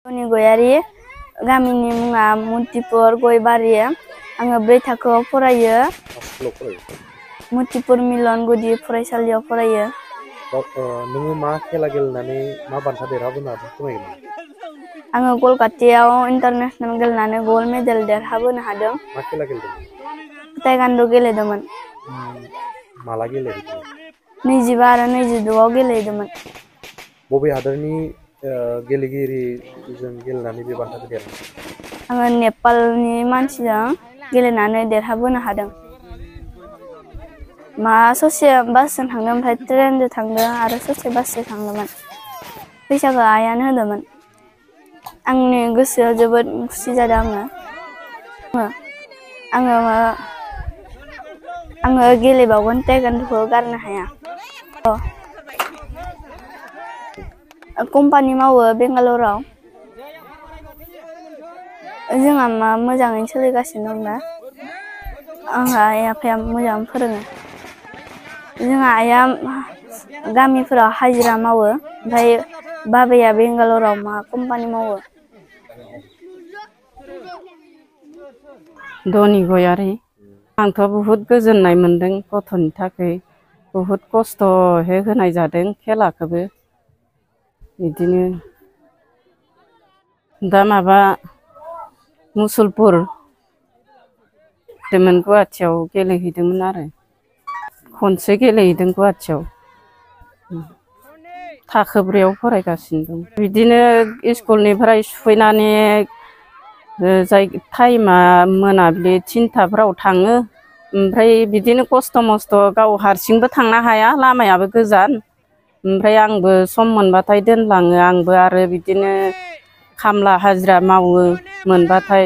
धनि गयारि गामिनि मुङा मुतिपुर गयबारि आङो 4 थाखोआव फरायो मुतिपुर मिलन गुदि फरायसालियाव फरायो नोङो मा खेला गेलेनानै मा बान्था देरहाबोनो हादों फोरमायगोन आङो कलकातायाव इन्टारनेशनेल गेलेनानै गल्ड मेडेल देरहाबोनो हादों मा खेला गेलेदों ताइक्वान्ड' गेलेदोंमोन माला गेलेदों 25 आरो 26 आव गेलेदोंमोन बबे हादरनि गेलेगिरिजों गेलेनानै बे बान्थाखौ देरहादों आङो नेपालनि मानसिजों गेलेनानै देरहाबोनो हादों ससे बासजों थांदों ओमफ्राय ट्रेनजों थांदों आरो ससे बासजों थांदोंमोन फैसाखौ आइयानो होदोंमोन आंनि गोसोआव जोबोद खुसि जादों आङो गेलेबावगोन ताइक्वान्ड'खौ गारनो हाया कम्पानि मावो बेंगालराव जोंहा मोजाङैनो सोलिगासिनो दं दा आंहा आइ आफाया मोजां फोरोङो जोंहा आइया गामिफोराव हाजिरा मावो ओमफ्राय बाबाया बेंगालराव कम्पानि मावो धनि गयारि आंथ' बहुद गोजोननाय मोनदों गथ'नि थाखाय बहुद खस्थ' होनाय जादों खेलाखौबो बिदिनो दा माबा मुसलपुर गुवाहाटियाव गेलेहैदोंमोन आरो खनसे गेलेहैदों गुवाहाटियाव थाखो 4 आव फरायगासिनो दं बिदिनो स्कुलनिफ्राय सफैनानै टाइमा मोनाबिलि 3थाफोराव थाङो ओमफ्राय बिदिनो खस्थ' मस्थ' गाव हारसिंबो थांनो हाया लामायाबो गोजान ओमफ्राय आंबो सम मोनबाथाय दोनलाङो आंबो आरो बिदिनो खामला हाजिरा मावो मोनबाथाय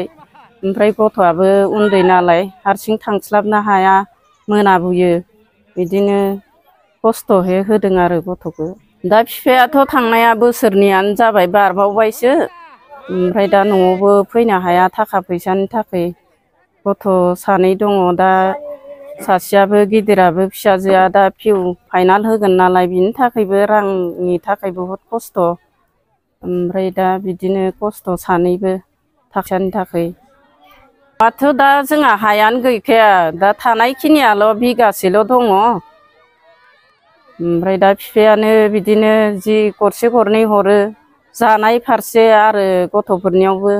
ओमफ्राय गथ'आबो उन्दै नालाय हारसिं थांस्लाबनो हाया मोनाबोयो बिदिनो खस्थ' होदों आरो गथ'खौ दा बिफायाथ' थांनाया बोसोरनैयानो जाबाय बारबावबायसो ओमफ्राय दा न'आवबो फैनो हाया थाखा फैसानि थाखाय गथ' 2 दङ दा सासेयाबो गिदिराबो फिसाजोआ दा पिउ फाइनाल होगोन नालाय बिनि थाखायबो रांनि थाखाय बहुद खस्थ' ओमफ्राय दा बिदिनो खस्थ' 2बो थाखानि थाखाय माथो दा जोंहा हायानो गैखाया दा थानायखिनियाल' बिगासेल' दङ ओमफ्राय दा बिफायानो बिदिनो जि गरसे गरनै हरो जानाय फारसे आरो गथ'फोरनियावबो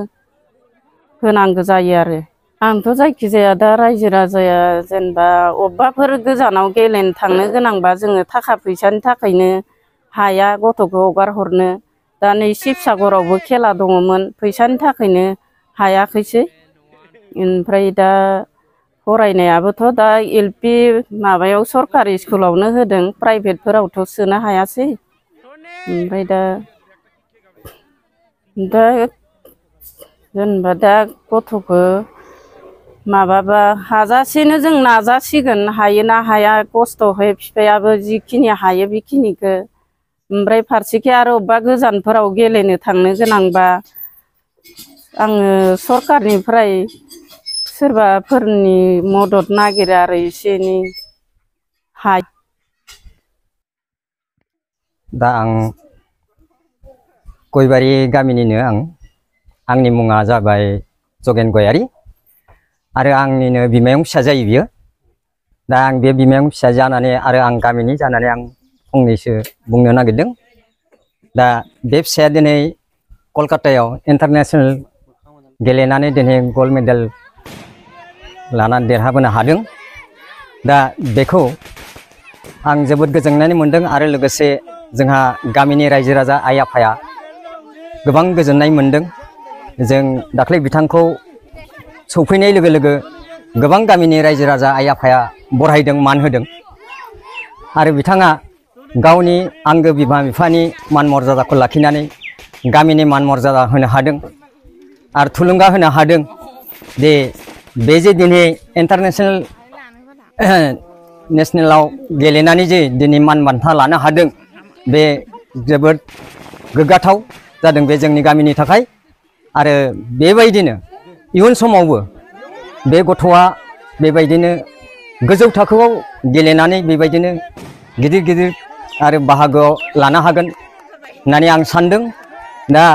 होनांगौ जायो आरो आंथ' जायखिजाया दा रायजो राजाया जेनेबा अबेबाफोर गोजानाव गेलेनो थांनो गोनांबा जोङो थाखा फैसानि थाखायनो हाया गथ'खौ हगार हरनो दा नै शिबसागरावबो खेला दङमोन फैसानि थाखायनो हायाखैसै ओमफ्राय दा फरायनायाबोथ' दा LP माबायाव सरकारि स्कुलावनो होदों प्राइभेटफोरावथ' सोनो हायासै ओमफ्राय दा जेनेबा दा गथ'खौ माबाबा हाजासेनो जों नाजासिगोन हायोना हाया खस्थ'है बिफायाबो जिखिनि हायो बेखिनिखौ ओमफ्राय फारसेखै आरो अबेबा गोजानफोराव गेलेनो थांनो गोनांबा आङो सरकारनिफ्राय सोरबाफोरनि मदद नागिरो आरो एसे एनै दा आं गयबारि गामिनिनो आंनि मुङा जाबाय जगेन गयारि आरो आंनिनो बिमायं फिसा जायो बियो दा आं बे बिमायं फिसा जानानै आरो आं गामिनि जानानै आं फंनैसो बुंनो नागिरदों दा बे फिसाया दिनै कलकातायाव इन्टारनेशनेल गेलेनानै दिनै गल्ड मेडेल लानानै देरहाबोनो हादों दा बेखौ आं जोबोद गोजोननाय मोनदों आरो लोगोसे जोंहा गामिनि रायजो राजा आइ आफाया गोबां गोजोननाय मोनदों जों दाख्लै बिथांखौ सौफैनाय लोगो लोगो गोबां गामिनि रायजो राजा आइ आफाया बरायदों मान होदों आरो बिथाङा गावनि आंगो बिमा बिफानि मान मर्यादाखौ लाखिनानै गामिनि मान मर्यादा होनो हादों आरो थुलुंगा होनो हादों दे बे जे दिनै नेसनेलाव गेलेनानै जे दिनै मान बान्था लानो हादों बे जोबोद गोग्गाथाव जादों बे जोंनि गामिनि थाखाय आरो बेबायदिनो इयुन समावबो बे गथ'आ बेबायदिनो गोजौ थाखोआव गेलेनानै बेबायदिनो गिदिर गिदिर आरो बाहागोआव लानो हागोन होननानै आं सानदों दा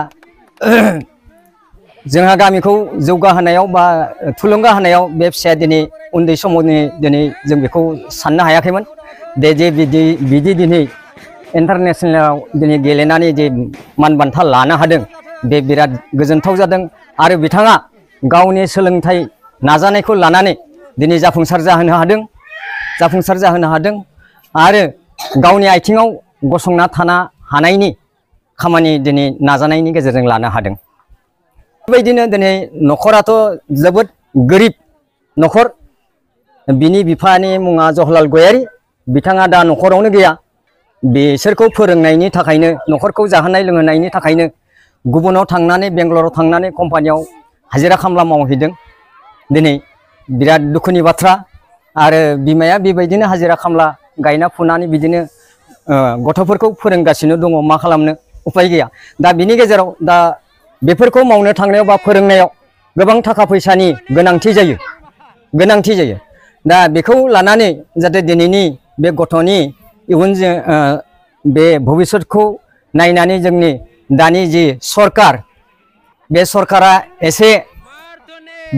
जोंहा गामिखौ जौगाहोनायाव बा थुलुंगा होनायाव बे फिसाया दिनै उन्दै समावनो दिनै जों बेखौ साननो हायाखैमोन दे जे बिदि दिनै इन्टारनेसनेलाव दिनै गेलेनानै जे मान बान्था लानो हादों बे बिराद गोजोनथाव जादों आरो बिथाङा गावनि सोलोंथाइ नाजानायखौ लानानै दिनै जाफुंसार जाहोनो हादों आरो गावनि आथिङाव गसंना थानो हानायनि खामानि दिनै नाजानायनि गेजेरजों लानो हादों। बेबायदिनो दिनै न'खराथ' जोबोद गोरिब न'खर। बिनि बिफानि मुङा जवाहरलाल गयारी। बिथाङा दा न'खरावनो गैया। बिसोरखौ फोरोंनायनि थाखायनो न'खरखौ जाहोनाय लोंहोनायनि थाखायनो गुबुनाव थांनानै बेंगलराव थांनानै कम्पानियाव हाजिरा खामला मावहैदों। दिनै बिराद दुखुनि बाथ्रा आरो बिमाया बेबायदिनो हाजिरा खामला गायना फुनानै बिदिनो गथ'फोरखौ फोरोंगासिनो दङ। मा खालामनो उपाय गैया। दा बिनि गेजेराव दा बेफोरखौ मावनो थांनायाव बा फोरोंनायाव गोबां थाखा फैसानि गोनांथि जायो। दा बेखौ लानानै जाहाथे दिनैनि बे गथ'नि इयुन बे भबिष्यतखौ नायनानै जोंनि दानि जि सरकार बे सरकारा एसे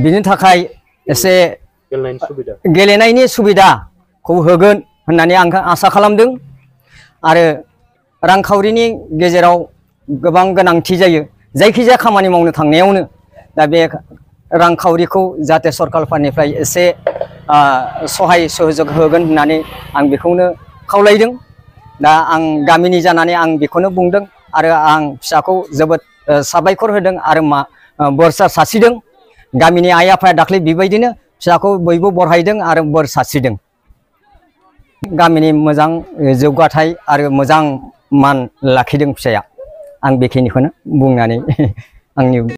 बिनि थाखाय एसे गेलेनायनि सुबिदाखौ होगोन होननानै आं आसा खालामदों आरो रांखावरिनि गेजेराव गोबां गोनांथि जायो जायखिजाया खामानि मावनो थांनायावनो। दा बे रांखावरिखौ जाहाथे सरकारफोरनिफ्राय एसे सहाय सहयोग होगोन होननानै आं बेखौनो खावलायदों। दा आं गामिनि जानानै आं बेखौनो बुंदों आरो आं फिसाखौ जोबोद साबायखर होदों आरो बोर सारस्रिदों। गामिनि आइ आफाया दाख्लै बेबायदिनो फिसाखौ बयबो बरायदों आरो बोर सारस्रिदों। गामिनि मोजां जौगाथाय आरो मोजां मान लाखिदों फिसाया। आं बेखिनिखौनो बुंनानै आंनि